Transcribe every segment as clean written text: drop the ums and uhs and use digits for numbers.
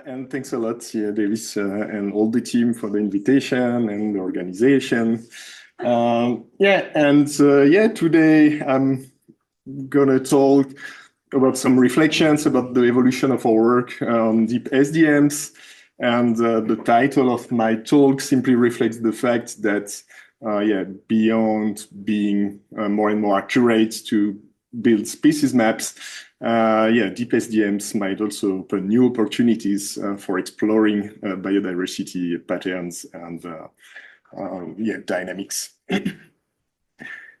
And thanks a lot, Davis, and all the team for the invitation and the organization. Today I'm gonna talk about some reflections about the evolution of our work on deep SDMs. And the title of my talk simply reflects the fact that, beyond being more and more accurate to build species maps, deep SDMs might also open new opportunities for exploring biodiversity patterns and dynamics.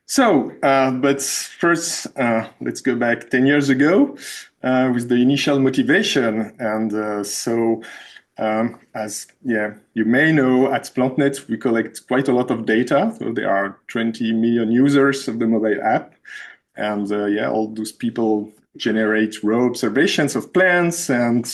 But first, let's go back 10 years ago with the initial motivation. And as you may know, at PlantNet, we collect quite a lot of data. So there are 20 million users of the mobile app. And all those people generate raw observations of plants and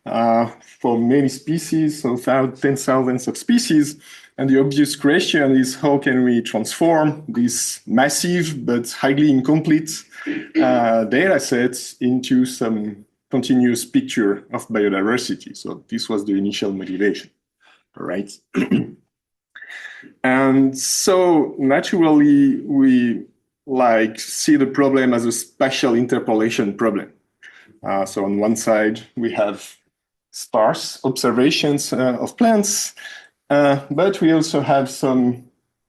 for many species, so tens thousands of species. And the obvious question is, how can we transform these massive but highly incomplete data sets into some continuous picture of biodiversity? So this was the initial motivation, all right? And so naturally, we see the problem as a spatial interpolation problem. So on one side, we have sparse observations of plants, but we also have some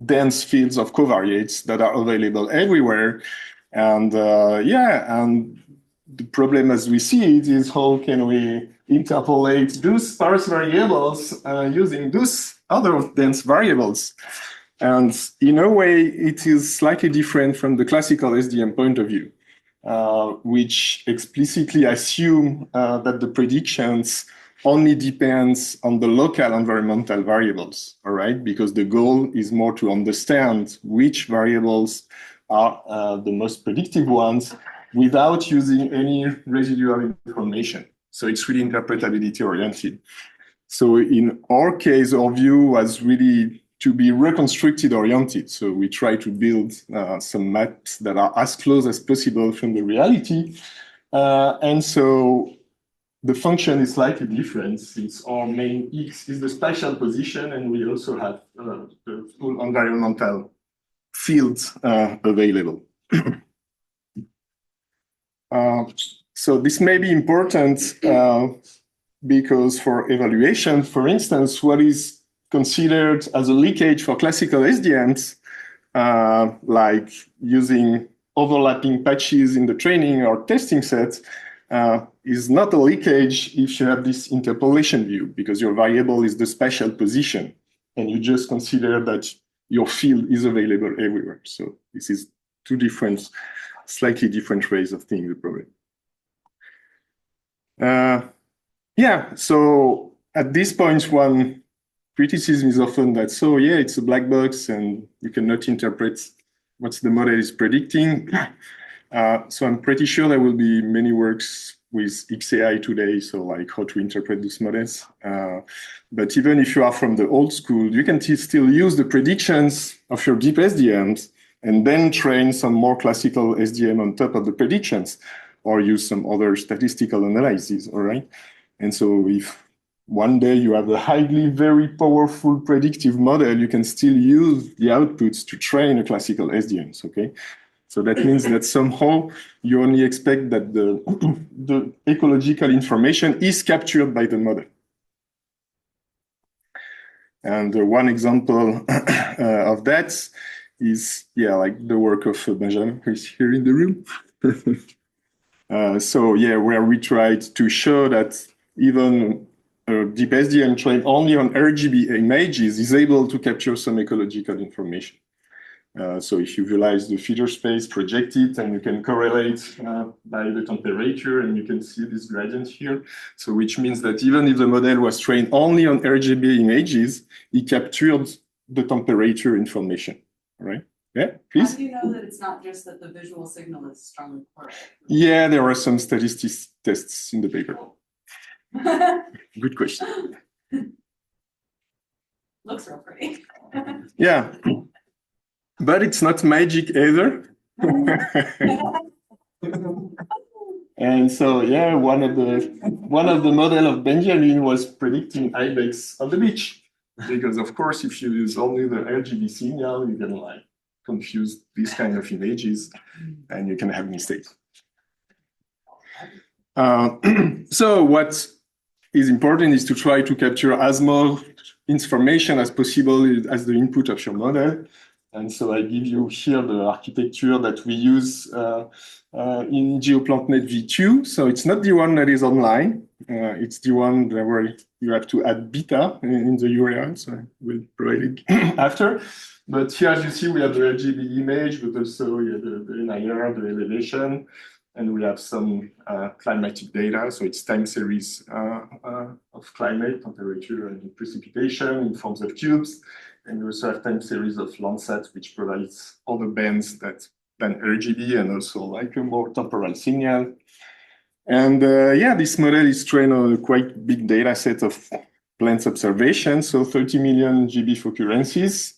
dense fields of covariates that are available everywhere. And and the problem as we see it is, how can we interpolate those sparse variables using those other dense variables? And in a way, it is slightly different from the classical SDM point of view, which explicitly assume that the predictions only depends on the local environmental variables, all right? Because the goal is more to understand which variables are the most predictive ones without using any residual information. So it's really interpretability oriented. So in our case, our view was really to be reconstructed oriented. So we try to build some maps that are as close as possible from the reality. And so the function is slightly different, since our main X is the spatial position, and we also have the full environmental fields available. So this may be important because for evaluation, for instance, what is considered as a leakage for classical SDMs, like using overlapping patches in the training or testing sets, is not a leakage if you have this interpolation view, because your variable is the spatial position, and you just consider that your field is available everywhere. So this is two different, slightly different ways of thinking the problem. So at this point, one criticism is often that, it's a black box and you cannot interpret what the model is predicting. So I'm pretty sure there will be many works with XAI today, so like how to interpret these models. But even if you are from the old school, you can still use the predictions of your deep SDMs and then train some more classical SDM on top of the predictions, or use some other statistical analysis, all right? And so if one day you have a very powerful predictive model, you can still use the outputs to train a classical SDMs, okay? So that means that somehow you only expect that the ecological information is captured by the model. And one example of that is, like the work of Benjamin, who is here in the room. Where we tried to show that even deep SDM trained only on RGB images is able to capture some ecological information. So if you visualize the feeder space, project it, and you can correlate by the temperature, and you can see this gradient here. So which means that even if the model was trained only on RGB images, it captured the temperature information, all right? Yeah, please? How do you know that it's not just that the visual signal is strongly correlated? Yeah, there are some statistics tests in the paper. Good question. Looks real pretty. Yeah, but it's not magic either. And so, yeah, one of the model of Benjamin was predicting ibex on the beach, because of course, if you use only the RGB signal, you can like confuse these kind of images, and you can have mistakes. So what is important is to try to capture as much information as possible as the input of your model. And so I give you here the architecture that we use in GeoPlantNet v2. So it's not the one that is online. It's the one where you have to add beta in the URL. So I will provide it after. But here, as you see, we have the RGB image, but also the NIR, the elevation, and we have some climatic data. So it's time series of climate, temperature, and precipitation in forms of cubes. And we also have time series of Landsat, which provides all the bands than RGB and also like a more temporal signal. And yeah, this model is trained on a quite big data set of plants observations, so 30 million GB occurrences,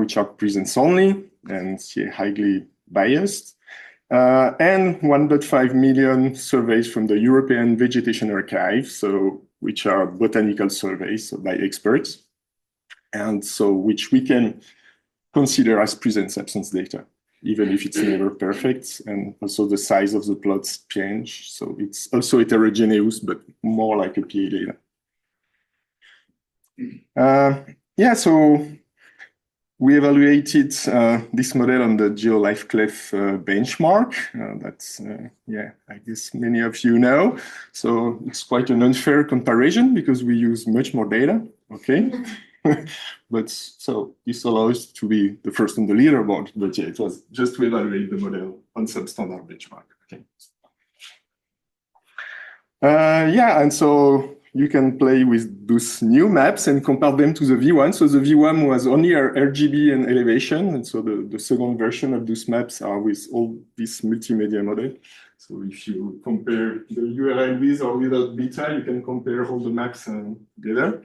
which are presence only and yeah, highly biased. And 1.5 million surveys from the European Vegetation Archive, so which are botanical surveys by experts, and so which we can consider as presence-absence data, even if it's never perfect. And also the size of the plots change, so it's also heterogeneous, but more like a PA data. Yeah, so we evaluated this model on the GeoLifeClef benchmark. That's, yeah, I guess many of you know. So it's quite an unfair comparison because we use much more data, okay? But so this allows to be the first on the leaderboard, but yeah, it was just to evaluate the model on substandard benchmark, okay? Yeah, and so you can play with those new maps and compare them to the V1. So the V1 was only RGB and elevation. And so the second version of those maps are with all this multimedia model. So if you compare the URL with or without beta, you can compare all the maps together.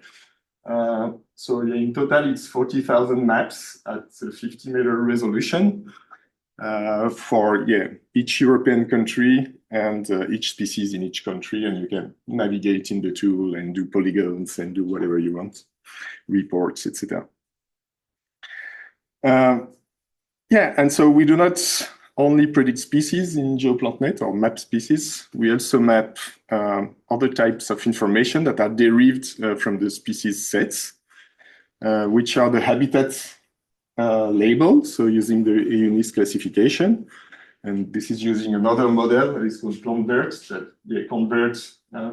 So yeah, in total, it's 40,000 maps at 50-meter resolution for yeah, each European country and each species in each country, and you can navigate in the tool and do polygons and do whatever you want, reports, etc. Yeah, and so we do not only predict species in GeoPlantNet or map species. We also map other types of information that are derived from the species sets, which are the habitat label, so using the EUNIS classification. And this is using another model that is called PlantVert that they convert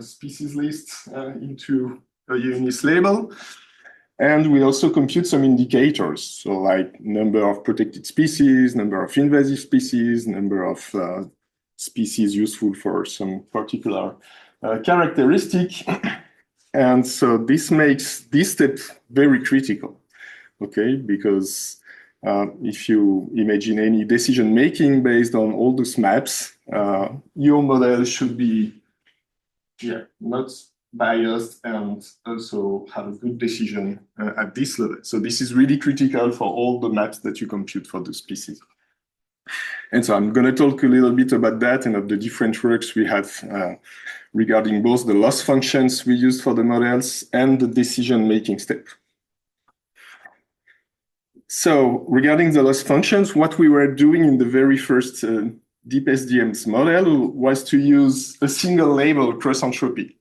species lists into a EUNIS label. And we also compute some indicators, so like number of protected species, number of invasive species, number of species useful for some particular characteristic. And so this makes this step very critical, okay? Because if you imagine any decision making based on all those maps, your model should be not biased and also have a good decision at this level. So this is really critical for all the maps that you compute for the species. And so I'm going to talk a little bit about that and of the different works we have regarding both the loss functions we use for the models and the decision-making step. So regarding the loss functions, what we were doing in the very first DeepSDMS model was to use a single label cross entropy.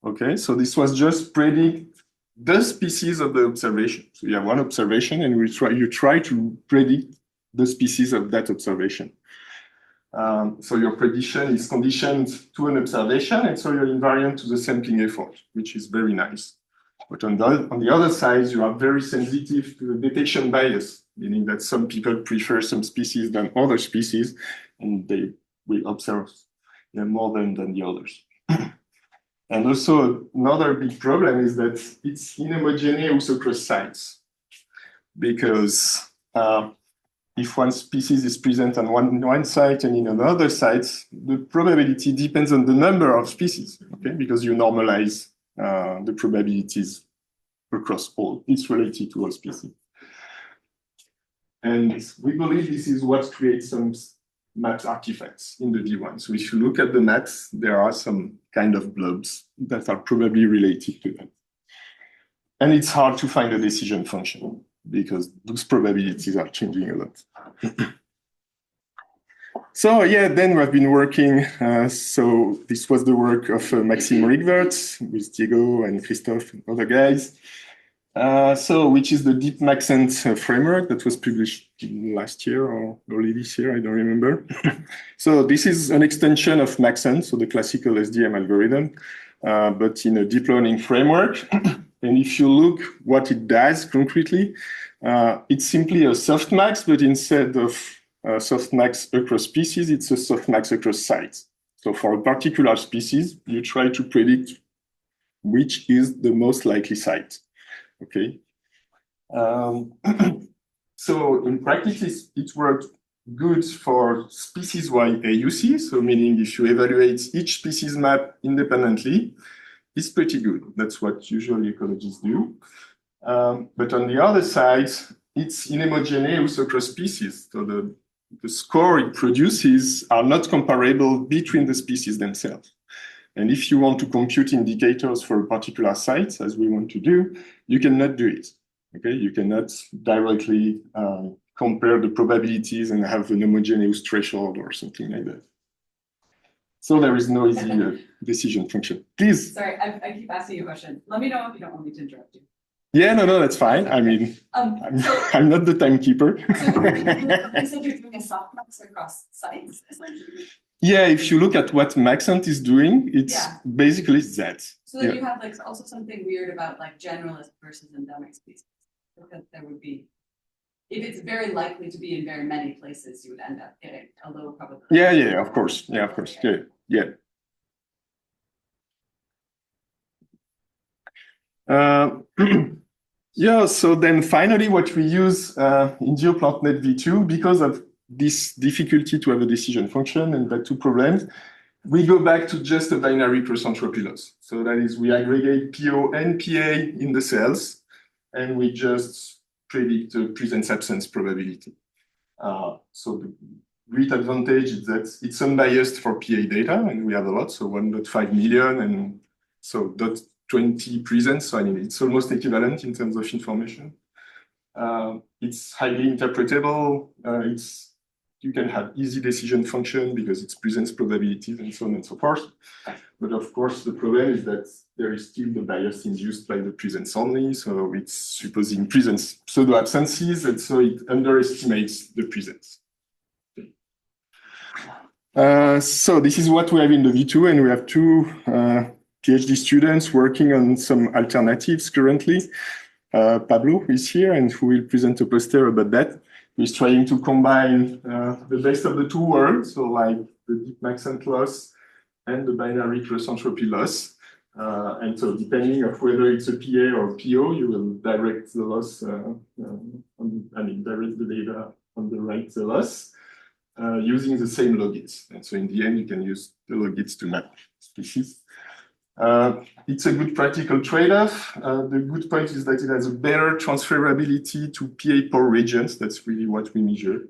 Okay, so this was just predict the species of the observation. So you have one observation and you try to predict the species of that observation. So your prediction is conditioned to an observation, and so you're invariant to the sampling effort, which is very nice. But on the other side, you are very sensitive to the detection bias, meaning that some people prefer some species than other species, and they will observe more than the others. And also another big problem is that it's inhomogeneous across sites, because if one species is present on one site and in another site, the probability depends on the number of species, okay? Because you normalize the probabilities across all. It's related to all species. And we believe this is what creates some maps artifacts in the V1. So if you look at the maps, there are some kind of blobs that are probably related to them. And it's hard to find a decision function because those probabilities are changing a lot. So yeah, then we've been working. So this was the work of Maxime Rietvert with Diego and Christophe and other guys. Which is the Deep Maxent framework that was published last year or early this year, I don't remember. So this is an extension of Maxent, so the classical SDM algorithm, but in a deep learning framework. And if you look what it does concretely, it's simply a softmax, but instead of softmax across species, it's a softmax across sites. So for a particular species, you try to predict which is the most likely site. Okay. So in practice, it worked good for species-wide AUC. So meaning if you evaluate each species map independently, it's pretty good. That's what usually ecologists do. But on the other side, it's inhomogeneous across species. So the score it produces are not comparable between the species themselves. And if you want to compute indicators for a particular site, as we want to do, you cannot do it. Okay, you cannot directly compare the probabilities and have an homogeneous threshold or something like that. So there is no easy decision function. Please. Sorry, I keep asking you a question. Let me know if you don't want me to interrupt you. Yeah, no, that's fine. I mean, I'm not the timekeeper. So you said you're doing a softmax across sites, essentially? Yeah, if you look at what Maxent is doing, it's basically that. So then you have like also something weird about like generalist versus endemic species. Because there would be, if it's very likely to be in very many places, you would end up getting a low probability. Yeah, of course. Yeah, of course. Yeah. Yeah, so then finally what we use in GeoPlantNet v2, because of this difficulty to have a decision function and that two problems, we go back to just a binary cross-entropy loss. So that is, we aggregate PO and PA in the cells, and we just predict the presence-absence probability. So the great advantage is that it's unbiased for PA data, and we have a lot, so 1.5 million, and so 0.20 presence. So I mean, it's almost equivalent in terms of information. It's highly interpretable. You can have easy decision function because it's presence probabilities and so on and so forth. But of course, the problem is that there is still the bias induced by the presence only. So it's supposing presence pseudo absences, and so it underestimates the presence. So this is what we have in the V2, and we have two PhD students working on some alternatives currently. Pablo is here, and who will present a poster about that. He's trying to combine the best of the two worlds, so like the deep maxent loss and the binary cross-entropy loss. And so depending on whether it's a PA or PO, you will direct the loss, direct the data on the right the loss using the same logits. And so in the end, you can use the logits to map species. It's a good practical trade-off. The good point is that it has a better transferability to PA pore regions. That's really what we measure.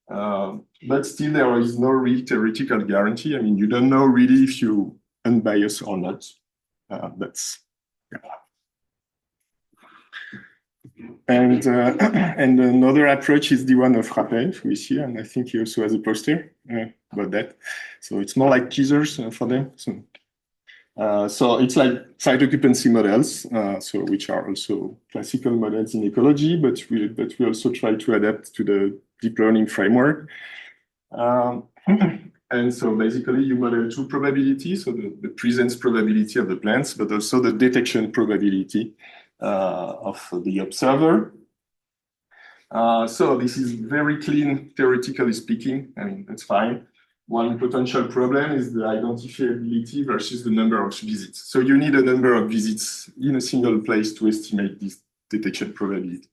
But still, there is no real theoretical guarantee. I mean, you don't know really if you unbiased or not. And another approach is the one of Rappel, who is here, and I think he also has a poster about that. So it's more like teasers for them. So it's like site occupancy models, which are also classical models in ecology, but we also try to adapt to the deep learning framework. And so basically you model two probabilities, so the presence probability of the plants, but also the detection probability of the observer. So this is very clean, theoretically speaking. I mean, that's fine. One potential problem is the identifiability versus the number of visits. So you need a number of visits in a single place to estimate this detection probability.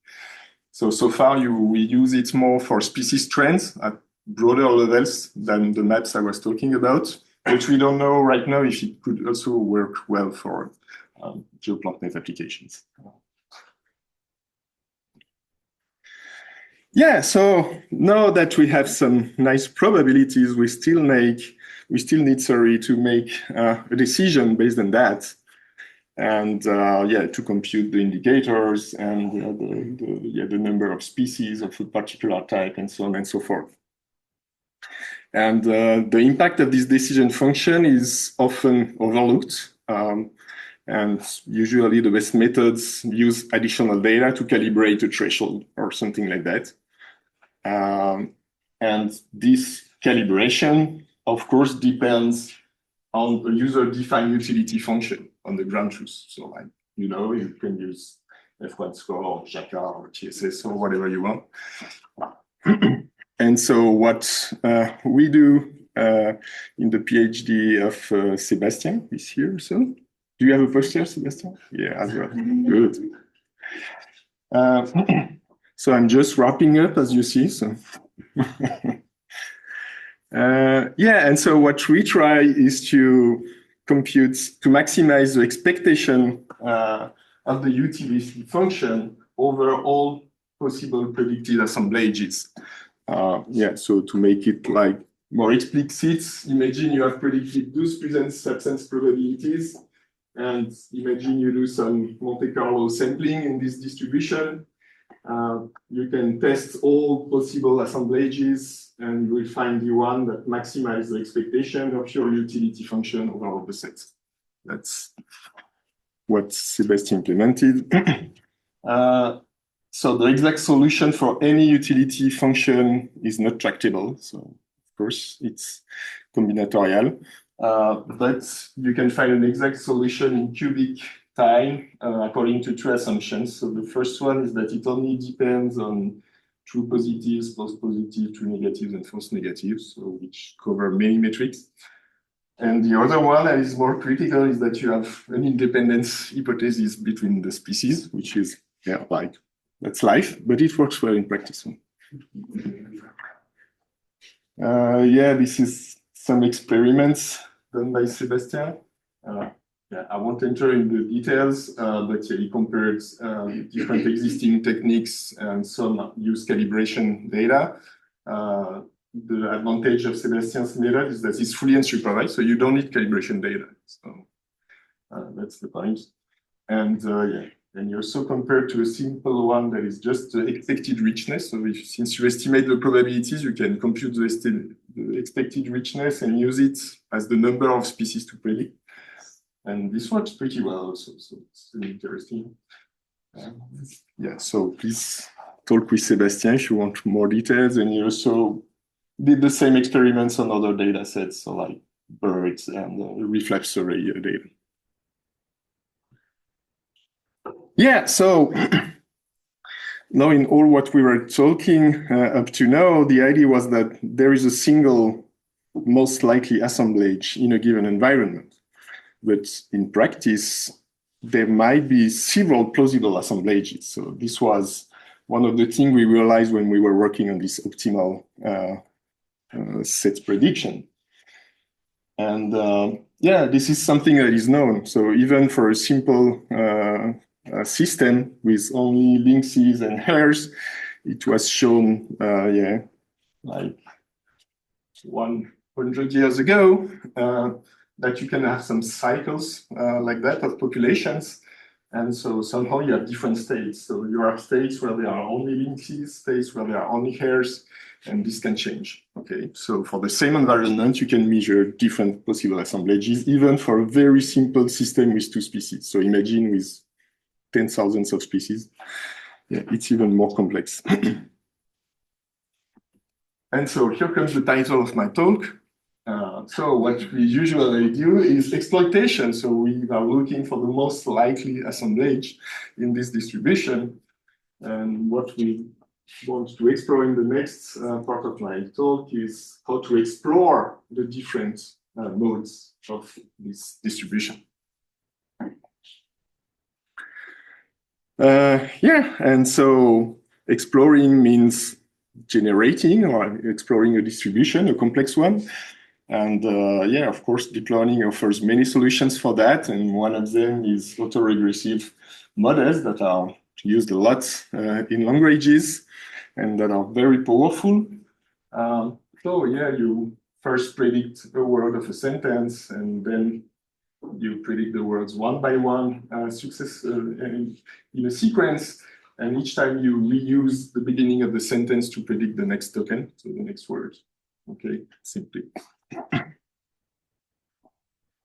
So far we use it more for species trends at broader levels than the maps I was talking about, but we don't know right now if it could also work well for GeoPlantNet applications. Yeah, so now that we have some nice probabilities, we still need, to make a decision based on that, and yeah, to compute the indicators and the number of species of a particular type and so on and so forth. And the impact of this decision function is often overlooked. And usually the best methods use additional data to calibrate a threshold or something like that. And this calibration, of course, depends on the user-defined utility function on the ground truth. So like, you can use F1 score or Jacquard or TSS or whatever you want. And so what we do in the PhD of Sébastien is here. So do you have a poster, Sébastien? Yeah, as well. Good. So I'm just wrapping up, as you see. So yeah, and so what we try is to maximize the expectation of the utility function over all possible predicted assemblages. Yeah, so to make it like more explicit, imagine you have predicted those presence absence probabilities, and imagine you do some Monte Carlo sampling in this distribution. You can test all possible assemblages, and you will find the one that maximizes the expectation of your utility function over all the sets. That's what Sébastien implemented. So the exact solution for any utility function is not tractable. So of course it's combinatorial, but you can find an exact solution in cubic time according to two assumptions. So the first one is that it only depends on true positives, false positives, true negatives, and false negatives, so which cover many metrics. And the other one that is more critical is that you have an independence hypothesis between the species, which is, yeah, like, that's life, but it works well in practice. Yeah, this is some experiments done by Sébastien. Yeah, I won't enter in the details, but yeah, he compared different existing techniques and some use calibration data. The advantage of Sébastien's method is that it's fully unsupervised, so you don't need calibration data. So that's the point. And yeah, and you also compare to a simple one that is just the expected richness. So since you estimate the probabilities, you can compute the expected richness and use it as the number of species to predict. And this works pretty well also, so it's really interesting. Yeah, so please talk with Sébastien if you want more details. And he also did the same experiments on other data sets, so like birds and reflexury data. Yeah, so now in all what we were talking up to now, the idea was that there is a single most likely assemblage in a given environment. But in practice, there might be several plausible assemblages. So this was one of the things we realized when we were working on this optimal set prediction. And yeah, this is something that is known. So even for a simple system with only lynxes and hares, it was shown, yeah, like 100 years ago, that you can have some cycles like that of populations. And so somehow you have different states. So you have states where there are only lynxes, states where there are only hares, and this can change. Okay, so for the same environment, you can measure different possible assemblages, even for a very simple system with two species. So imagine with 10,000 of species. Yeah, it's even more complex. And so here comes the title of my talk. So what we usually do is exploitation. So we are looking for the most likely assemblage in this distribution. And what we want to explore in the next part of my talk is how to explore the different modes of this distribution. Yeah, and so exploring means generating or exploring a distribution, a complex one. And yeah, of course, deep learning offers many solutions for that. And one of them is autoregressive models that are used a lot in languages. and that are very powerful. So yeah, you first predict a word of a sentence, and then you predict the words one by one, in a sequence. And each time you reuse the beginning of the sentence to predict the next token, so the next word. Okay, simply.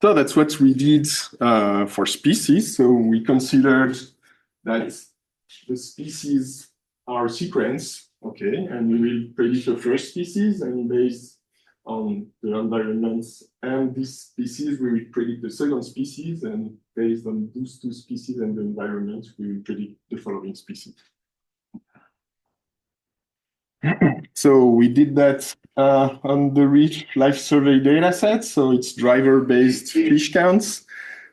So that's what we did for species. So we considered that the species are a sequence, okay, and we will predict the first species, and based on the environments and this species, we will predict the second species, and based on those two species and the environment, we will predict the following species. So we did that on the Reef Life Survey dataset. So it's driver-based fish counts,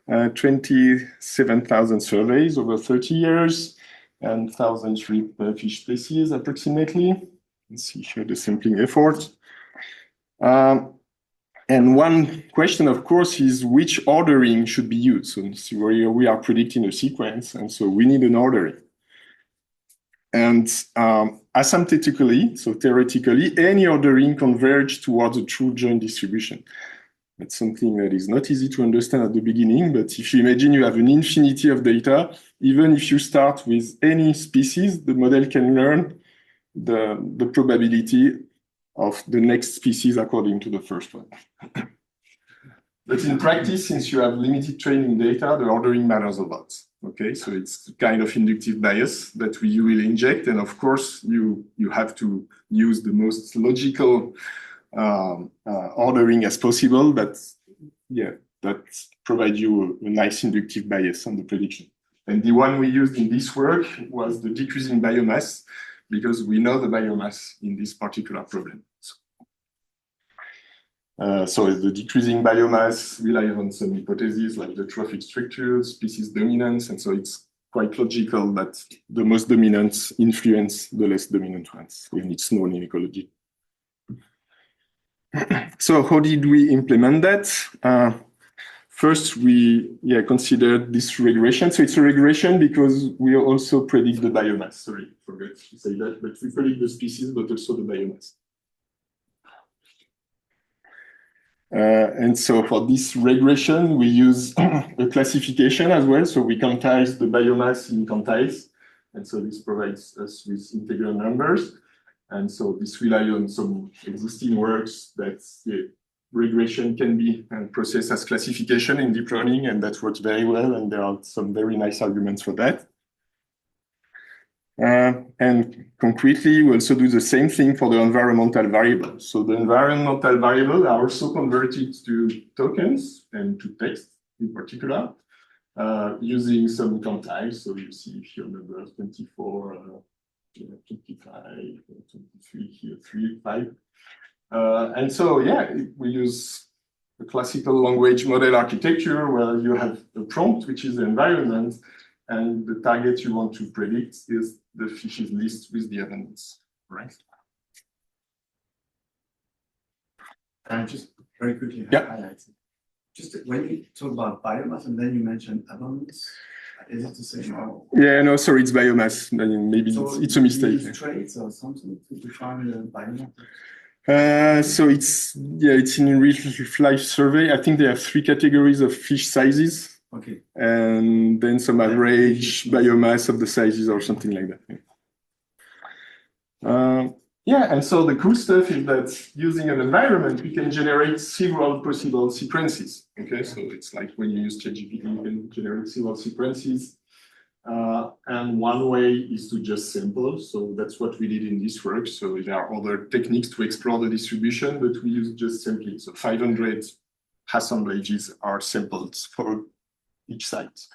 27,000 surveys over 30 years, and 1,000 shrimp fish species approximately. Let's see here the sampling effort. And one question, of course, is which ordering should be used. So we are predicting a sequence, and so we need an ordering. And asymptotically, so theoretically, any ordering converge towards a true joint distribution. That's something that is not easy to understand at the beginning, but if you imagine you have an infinity of data, even if you start with any species, the model can learn the probability of the next species according to the first one. But in practice, since you have limited training data, the ordering matters a lot. Okay, so it's kind of inductive bias that we will inject, and of course, you have to use the most logical ordering as possible, but yeah, that provides you a nice inductive bias on the prediction. And the one we used in this work was the decreasing biomass, because we know the biomass in this particular problem. So the decreasing biomass relies on some hypotheses like the trophic structure, species dominance, and so it's quite logical that the most dominant influence the less dominant ones when it's known in ecology. So how did we implement that? First, we considered this regression. So it's a regression because we also predict the biomass. Sorry, forgot to say that, but we predict the species, but also the biomass. And so for this regression, we use a classification as well. So we quantize the biomass in quantiles. And so this provides us with integral numbers. And so this relies on some existing works that regression can be processed as classification in deep learning, and that works very well. And there are some very nice arguments for that. And concretely, we also do the same thing for the environmental variables. So the environmental variables are also converted to tokens and to text in particular, using some quantiles. So you see here numbers 24, 25, 23, here 3, 5. And so, yeah, we use the classical language model architecture where you have a prompt, which is the environment, and the target you want to predict is the fishes list with the abundance, right? And just very quickly, yeah. Just when you talk about biomass and then you mentioned abundance, is it the same? Or... Yeah, no, sorry, it's biomass. Maybe so it's a mistake. Use traits or something to define the biomass? So it's in Reef Life Survey. I think they have 3 categories of fish sizes. Okay. And then some average biomass of the sizes or something like that. And so the cool stuff is that using an environment, we can generate several possible sequences. Okay, so it's like when you use ChatGPT, you can generate several sequences. And one way is to just sample. So that's what we did in this work. So there are other techniques to explore the distribution, but we use just sampling. So 500 assemblages are sampled for each site.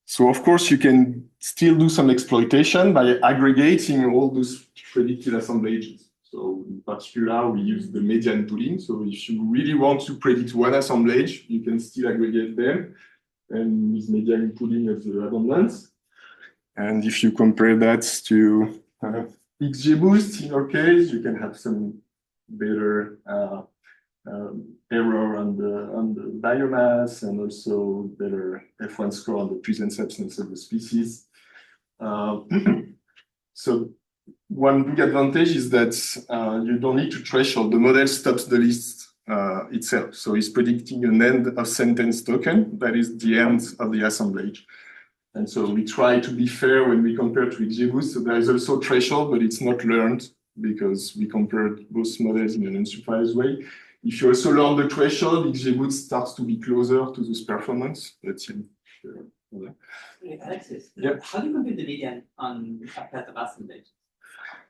So of course you can still do some exploitation by aggregating all those predicted assemblages. So in particular, we use the median pooling. So if you really want to predict one assemblage, you can still aggregate them and use median pooling of the abundance. And if you compare that to XGBoost, in our case, you can have some better error on the biomass and also better F1 score on the present substance of the species. So one big advantage is that you don't need to threshold. The model stops the list itself. So it's predicting an end of sentence token. That is the end of the assemblage. And so we try to be fair when we compare to XGBoost. So there is also threshold, but it's not learned because we compared both models in an unsupervised way. If you also learn the threshold, XGBoost starts to be closer to this performance. That's it. Alexis, yeah. How do you compute the median on a set of assemblages?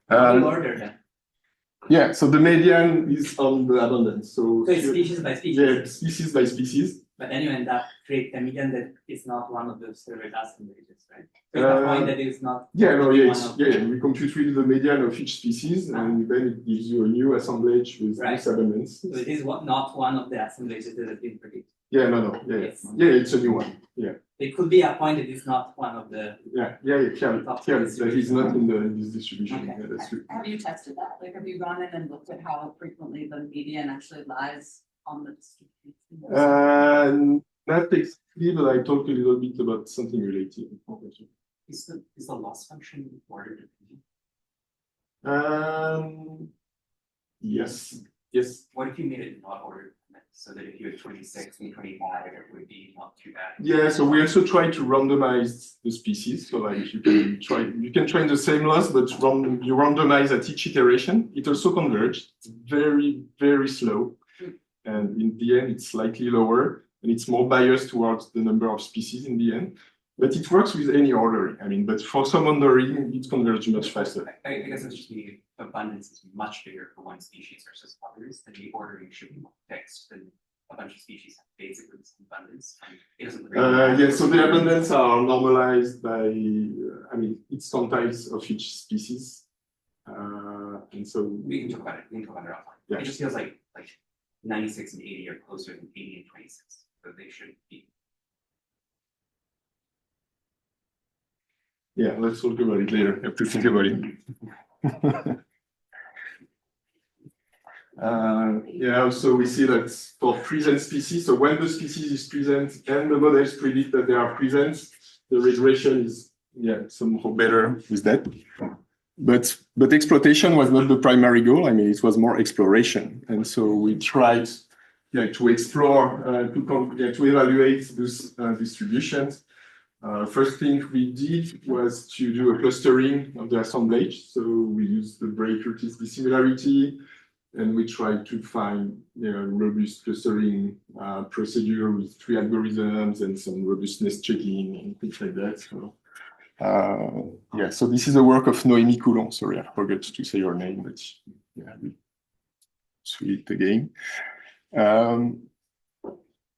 How do you order them? Yeah, so the median is on the abundance. So it's species by species. Yeah, species by species. But then you end up creating a median that is not one of those served assemblages, right? So it's a point that is not. Yeah, no, yeah, we compute really the median of each species, and then it gives you a new assemblage with this abundance. So it is not one of the assemblages that has been predicted. Yeah, no, yeah, it's a new one. Yeah. It could be a point that is not one of the. Yeah, that is not in this distribution. Okay. Yeah, that's true. Have you tested that? Like, have you gone in and looked at how frequently the median actually lies on the distribution? Not exactly, but I talked a little bit about something related. Is the loss function ordered? Yes. What if you made it not ordered? So that if you had 26 and 25, it would be not too bad. Yeah, so we also try to randomize the species. So like you can train the same loss, but you randomize at each iteration. It also converges. It's very, very slow. And in the end, it's slightly lower, and it's more biased towards the number of species in the end. But it works with any ordering. I mean, but for some ordering, it converges much faster. I guess it's just the abundance is much bigger for one species versus others, and the ordering should be more fixed than a bunch of species have basically the same abundance. It doesn't really yeah, so the abundance are normalized by, I mean, it's quantiles of each species. And so we can talk about it. We can talk about it offline. Yeah. It just feels like 96 and 80 are closer than 80 and 26, so they should be. Yeah, let's talk about it later. I have to think about it. Yeah, also we see that for present species, so when the species is present and the models predict that they are present, the regression is somehow better with that. But exploitation was not the primary goal. I mean, it was more exploration, and so we tried to explore to evaluate those distributions. First thing we did was to do a clustering of the assemblage. So we used the Bray-Curtis dissimilarity, and we tried to find robust clustering procedure with 3 algorithms and some robustness checking and things like that. So, so this is the work of Noémie Coulon. Sorry, I forgot to say your name, but sweet again.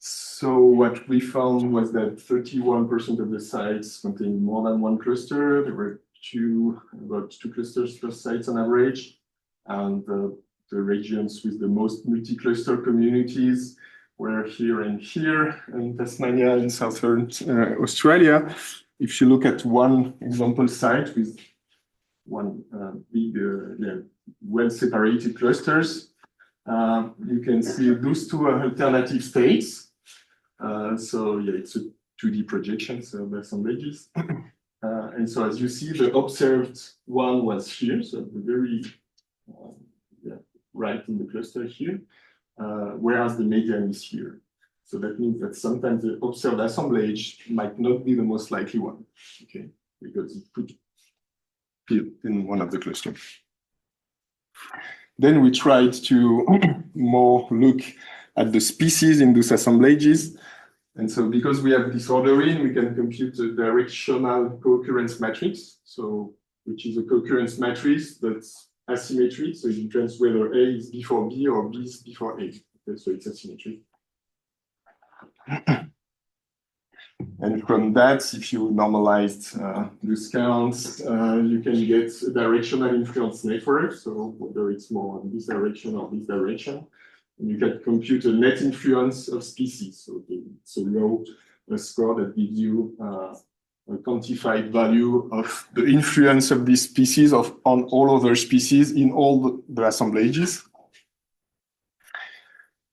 So what we found was that 31% of the sites contained more than one cluster. There were about two clusters per site on average. And the regions with the most multi-cluster communities were here and here, in Tasmania and southern Australia. If you look at one example site with one big, well-separated clusters, you can see those two alternative states. It's a 2D projection of the assemblages. And so as you see, the observed one was here, so the very right in the cluster here, whereas the median is here. So that means that sometimes the observed assemblage might not be the most likely one, okay, because it could fit in one of the clusters. Then we tried to more look at the species in those assemblages. And so because we have this ordering, we can compute a directional co-occurrence matrix, so which is a co-occurrence matrix that's asymmetric. So it depends whether A is before B or B is before A. Okay, so it's asymmetric. And from that, if you normalized those counts, you can get a directional influence network. So whether it's more in this direction or this direction, and you can compute a net influence of species. So it's a score that gives you a quantified value of the influence of this species on all other species in all the assemblages.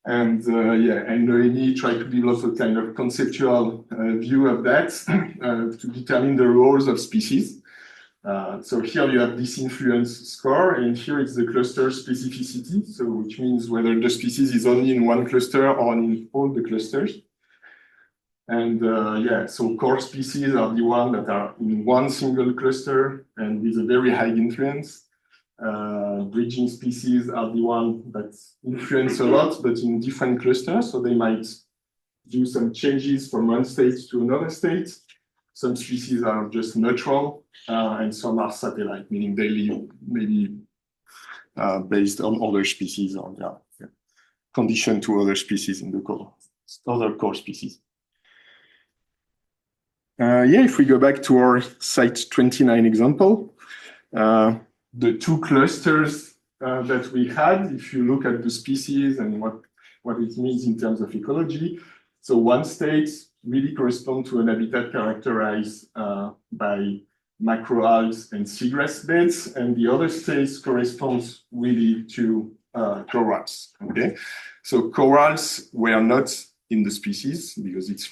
And and Noémie tried to develop a kind of conceptual view of that to determine the roles of species. So here you have this influence score, and here it's the cluster specificity, so which means whether the species is only in one cluster or in all the clusters. And yeah, so core species are the ones that are in one single cluster and with a very high influence. Bridging species are the ones that influence a lot, but in different clusters, so they might do some changes from one state to another state. Some species are just neutral, and some are satellite, meaning they live maybe based on other species or conditioned to other species in the core, other core species. Yeah, if we go back to our site 29 example, the two clusters that we had, if you look at the species and what it means in terms of ecology, so one state really corresponds to an habitat characterized by macroalgae and seagrass beds, and the other states corresponds really to corals. Okay, so corals were not in the species because it's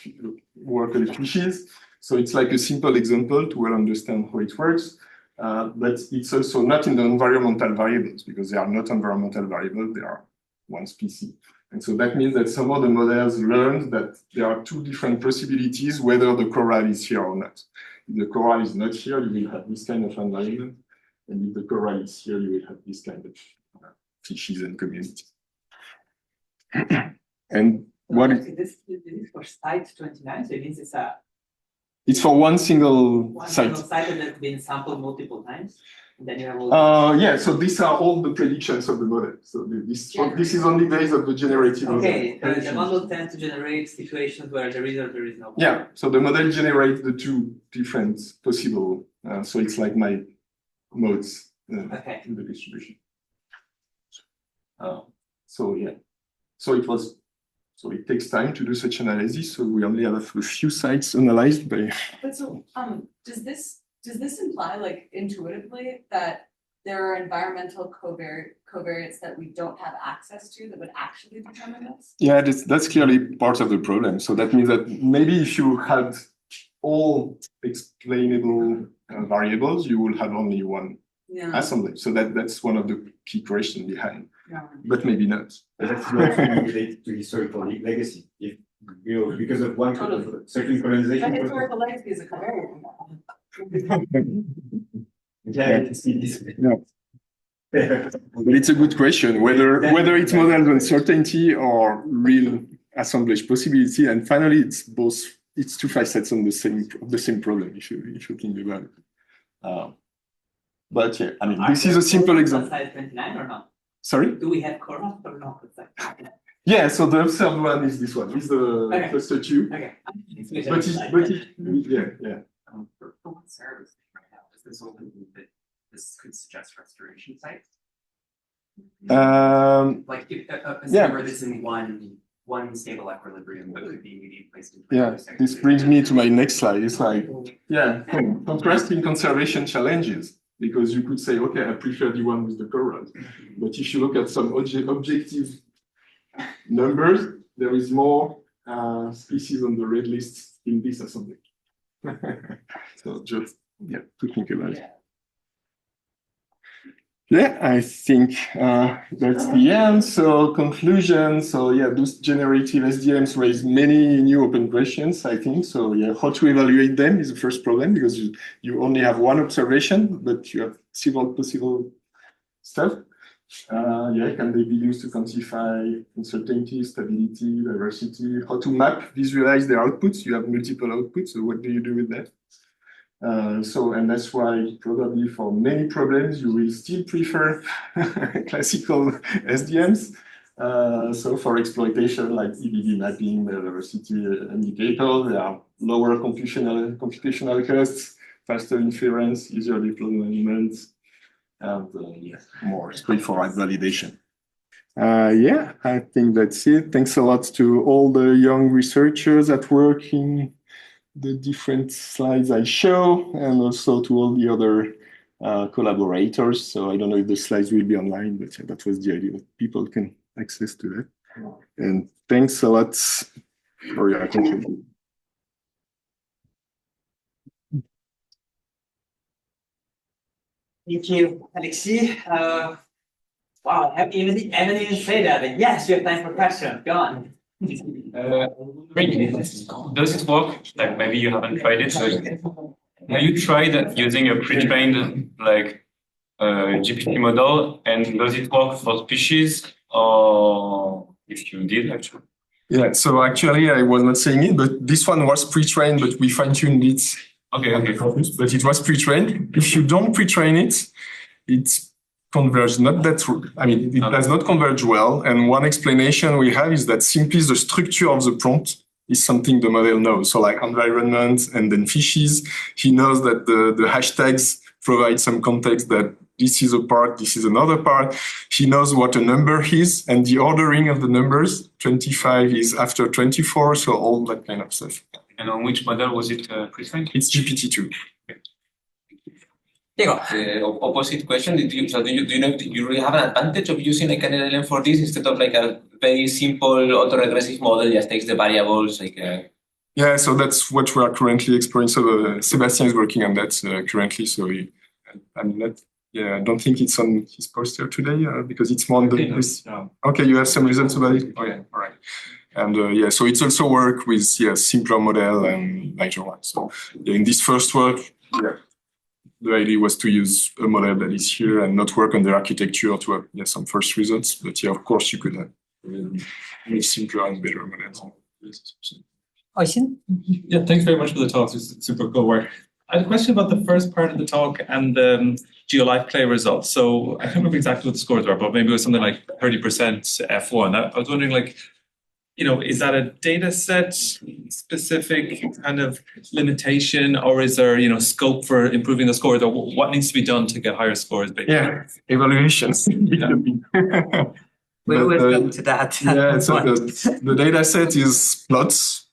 worker fishes. So it's like a simple example to well understand how it works, but it's also not in the environmental variables because they are not environmental variables, they are one species. And so that means that some of the models learned that there are two different possibilities whether the coral is here or not. If the coral is not here, you will have this kind of environment, and if the coral is here, you will have this kind of fishes and community. And what this is for site 29, so it means it's for one single site. Single site that's been sampled multiple times. And then you have all yeah, so these are all the predictions of the model. So this is only based on the generative okay, model. the model tends to generate situations where there is or there is no. Yeah, so the model generates the two different possible. So it's like my modes in the distribution. So yeah, so it takes time to do such analysis. So we only have a few sites analyzed by. But so, does this imply, like, intuitively that there are environmental covariates that we don't have access to that would actually determine this? Yeah, that's clearly part of the problem. So that means that maybe if you had all explainable variables, you will have only one assembly. So that's one of the key questions behind. Yeah. But maybe not. But that's not related to historical legacy. If you know, because of one certain colonization. But historical legacy is a covariate. No. But it's a good question whether it's modeled uncertainty or real assemblage possibility. And finally, it's both. It's two facets on the same problem. If you think about it. But yeah, I mean, this is a simple example. Site 29 or not? Sorry? Do we have corals or not? Yeah, so the observed one is this one. It's the cluster 2. Okay. Yeah. For what service right now, does this open that this could suggest restoration sites? Like a server that's in one stable equilibrium, but could be maybe placed in. Yeah, this brings me to my next slide. It's like, yeah, contrasting conservation challenges. Because you could say, okay, I prefer the one with the corals. But if you look at some objective numbers, there is more species on the red list in this assembly. So just, to think about it. Yeah, I think that's the end. So conclusion. So yeah, those generative SDMs raise many new open questions, I think. So yeah, how to evaluate them is the first problem because you only have one observation, but you have several possible stuff. Yeah, can they be used to quantify uncertainty, stability, diversity? How to map, visualize their outputs? You have multiple outputs, so what do you do with that? And that's why probably for many problems you will still prefer classical SDMs. So for exploitation like EBD mapping, diversity indicator, there are lower computational costs, faster inference, easier deployment, and more straightforward validation. Yeah, I think that's it. Thanks a lot to all the young researchers at work in the different slides I show, and also to all the other collaborators. So I don't know if the slides will be online, but that was the idea, that people can access to that. And thanks a lot for your attention. Thank you, Alexis. Wow, I didn't even say that, but yes, you have time for questions. Go on. Does it work? Like maybe you haven't tried it. Have you tried using a pre-trained like GPT model, and does it work for species? Or if you did, actually. Yeah, so actually I was not saying it, but this one was pre-trained, but we fine-tuned it. Okay. But it was pre-trained. If you don't pre-train it, it converges not that, it does not converge well. And one explanation we have is that simply the structure of the prompt is something the model knows. So like environment and then fishes, he knows that the hashtags provide some context that this is a part, this is another part. He knows what a number is and the ordering of the numbers. 25 is after 24, so all that kind of stuff. And on which model was it pre-trained? It's GPT-2. Opposite question. Do you know if you really have an advantage of using like an LLM for this instead of like a very simple autoregressive model just takes the variables like? Yeah, so that's what we are currently exploring. So Sebastian is working on that currently. So I don't think it's on his poster today because it's more on the. Okay, you have some results about it. Oh yeah, all right. And so it's also work with simpler model and larger one. So in this first work, the idea was to use a model that is here and not work on the architecture to have some first results. But of course, you could have simpler and better models. Yeah, thanks very much for the talk. It's super cool work. I had a question about the first part of the talk and the GeoLife play results. So I can't remember exactly what the scores were, but maybe it was something like 30% F1. I was wondering, is that a data set specific kind of limitation, or is there, scope for improving the scores, or what needs to be done to get higher scores? Yeah, evaluations. We will come to that. Yeah, so the data set is plots.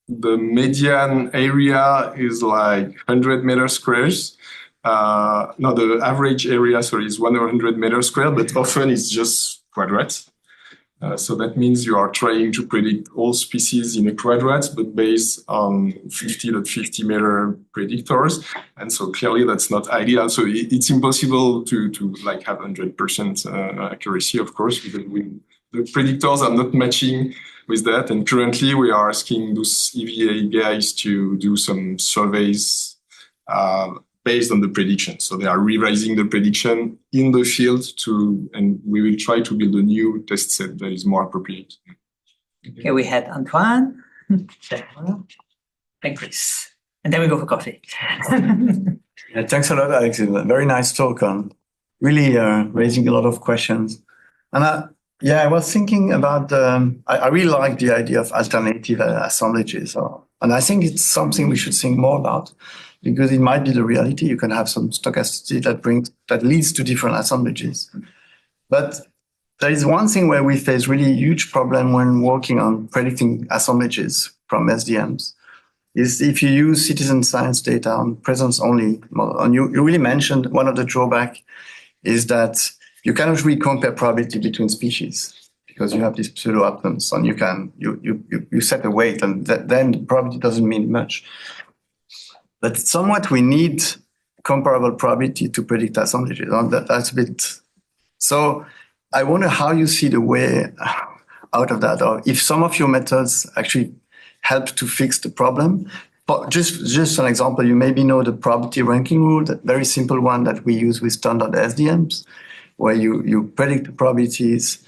The median area is like 100 meters squares. No, the average area, is 100 meters square, but often it's just quadrats. So that means you are trying to predict all species in a quadrat, but based on 50 meter predictors. And so clearly that's not ideal. So it's impossible to have 100% accuracy, of course, because the predictors are not matching with that. And currently we are asking those EVA guys to do some surveys based on the prediction. So they are revising the prediction in the field and we will try to build a new test set that is more appropriate. Okay, we had Antoine, and Chris, and then we go for coffee. Thanks a lot, Alexis. Very nice talk on really raising a lot of questions. And I was thinking about, I really like the idea of alternative assemblages. And I think it's something we should think more about because it might be the reality. You can have some stochasticity that leads to different assemblages. But there is one thing where we face really huge problem when working on predicting assemblages from SDMs is if you use citizen science data on presence only model. And you really mentioned one of the drawback is that you cannot really compare probability between species because you have these pseudo outcomes and you set a weight and then the probability doesn't mean much. But somewhat we need comparable probability to predict assemblages. That's a bit. So I wonder how you see the way out of that, or if some of your methods actually help to fix the problem. But just an example, you maybe know the probability ranking rule, that very simple one that we use with standard SDMs, where you predict the probabilities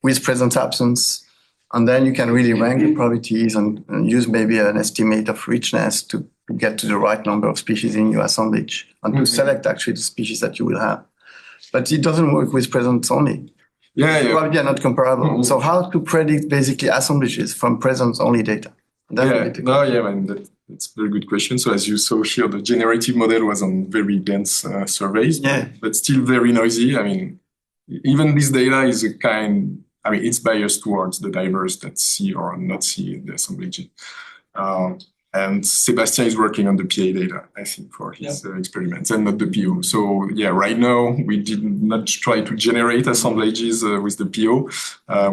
with presence absence, and then you can really rank the probabilities and use maybe an estimate of richness to get to the right number of species in your assemblage and to select actually the species that you will have. But it doesn't work with presence only. Probably are not comparable. So how to predict basically assemblages from presence only data? That's a very good question. So as you saw here, the generative model was on very dense surveys, but still very noisy. Even this data is it's biased towards the divers that see or not see the assemblage. And Sebastian is working on the PA data, I think, for his experiments, and not the PO. So yeah, right now we did not try to generate assemblages with the PO.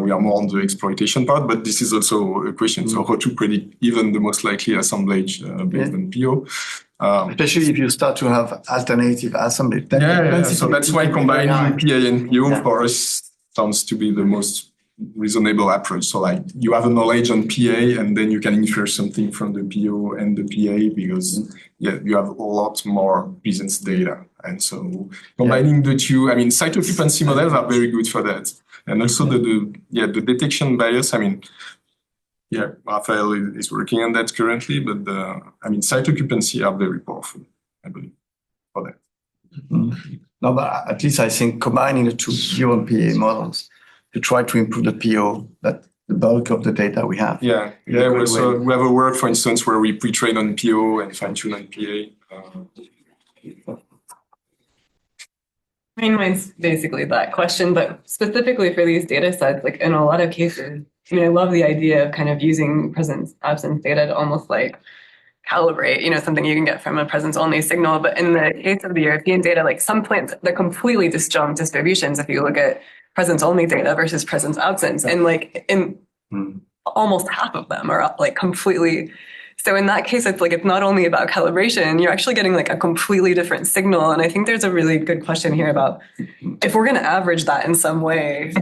We are more on the exploitation part, but this is also a question. So how to predict even the most likely assemblage based on PO. Especially if you start to have alternative assembly. So that's why combining PA and PO for us sounds to be the most reasonable approach. So like you have a knowledge on PA and then you can infer something from the PO and the PA because you have a lot more presence data. And so combining the two, I mean, site occupancy models are very good for that. And also the detection bias, I mean, Raphael is working on that currently, but site occupancy are very powerful, I believe, for that. No, but at least I think combining the two PO and PA models to try to improve the PO, that the bulk of the data we have. We have a work, for instance, where we pre-train on PO and fine-tune on PA. I mean, mine's basically that question, but specifically for these data sets, like in a lot of cases, I mean, I love the idea of kind of using presence absence data to almost like calibrate, something you can get from a presence only signal. But in the case of the European data, like some plants, they're completely disjunct distributions. If you look at presence only data versus presence absence, and like in almost half of them are like completely. So in that case, it's like, it's not only about calibration, you're actually getting like a completely different signal. And I think there's a really good question here about if we're going to average that in some way,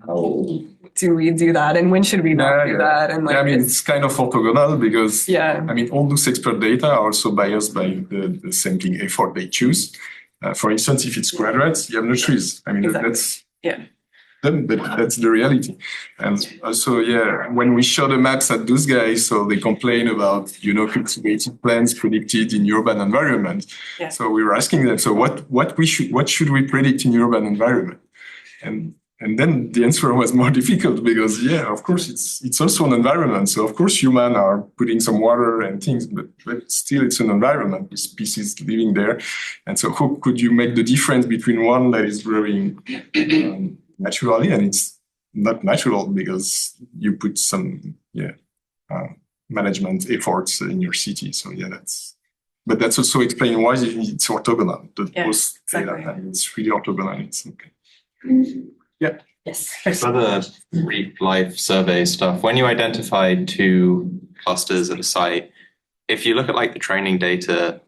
how do we do that? And when should we not do that? And like, it's kind of orthogonal because all those expert data are also biased by the sampling effort they choose. For instance, if it's quadrats, you have no trees. I mean, that's them, but that's the reality. And also, when we show the maps at those guys, so they complain about, cultivated plants predicted in urban environment. So we were asking them, so what should we predict in urban environment? And then the answer was more difficult because, of course, it's also an environment. So of course, humans are putting some water and things, but still it's an environment with species living there. And so how could you make the difference between one that is growing naturally and it's not natural because you put some management efforts in your city. So but that's also explaining why it's orthogonal. Both data, I mean, it's really orthogonal. It's okay. Yes. For the reef life survey stuff, when you identify two clusters at a site, if you look at like the training data,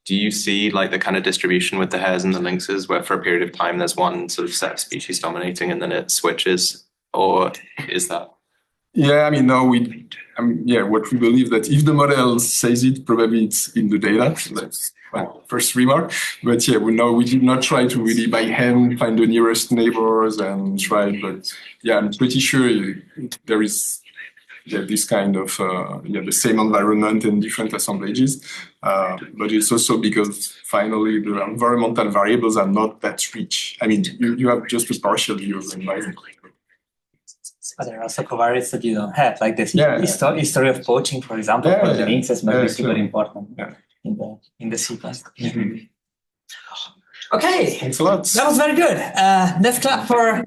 do you see like the kind of distribution with the hares and the lynxes where for a period of time there's one sort of set of species dominating and then it switches, or is that? No, what we believe that if the model says it, probably it's in the data. So that's my first remark. But we did not try to really by hand find the nearest neighbors and try. But I'm pretty sure there is this kind of the same environment and different assemblages. But it's also because finally the environmental variables are not that rich. I mean, you have just a partial view of the environment. But there are also covariates that you don't have, like the history of poaching, for example, for the lynxes might be super important in the sequence. Okay, thanks a lot. That was very good. Let's clap for